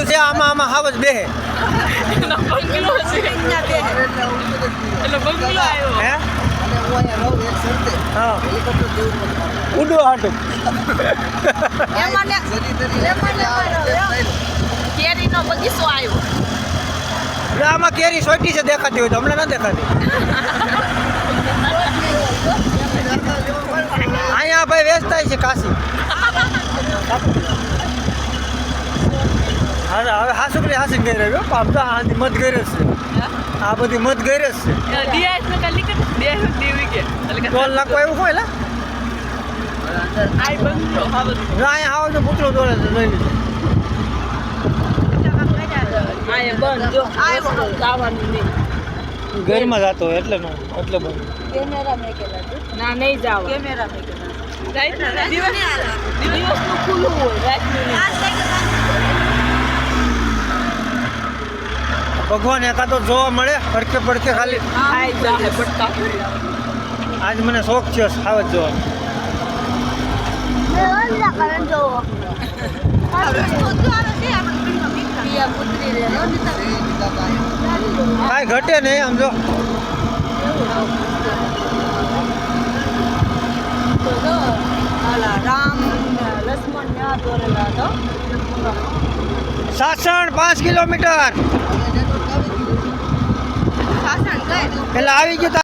છે આમાં આમાં હાવ જ બેહે એનો બંગલો છે એનો બંગલો આવ્યો હે હા ઉડો હાટું કેરીનો બગીચો આવ્યો એટલે આમાં કેરી સોટી છે દેખાતી હોય તો હમણાં ના દેખાતી અહીંયા ભાઈ વેચતા છે કાશી હવે હાસુકરી હાસી ગઈ રહ્યો પાપતા આ મત ગઈ છે આ બધી મત ગઈ છે દિયાસ નો કલી કે દિયાસ દેવી કે ટોલ નાખવા એવું હોય લા આઈ બંગલો હવે અહીંયા આવો તો પુતળો દોડે છે લઈ લીધો આય બંધ જો આવ્યો જવાનું નહીં ઘરમાં જતો હોય એટલે નો એટલે બંધ કેમેરા મેકેલા ના નહીં જાવ કેમેરા મેકેલા દિવસ નું ખુલ્લું હોય રાતનું ભગવાન એકાદો જોવા મળે પડકે પડકે ખાલી આઈ જાહે પટકા આજ મને શોખ છે સાવજ જોવાનો કાંઈ ઘટે નહીં આમ જો રામ લક્ષ્મણ ન્યા દોરેલા હતો સાસણ 5 કિલોમીટર સાસણ ગઈ એટલે આવી ગયું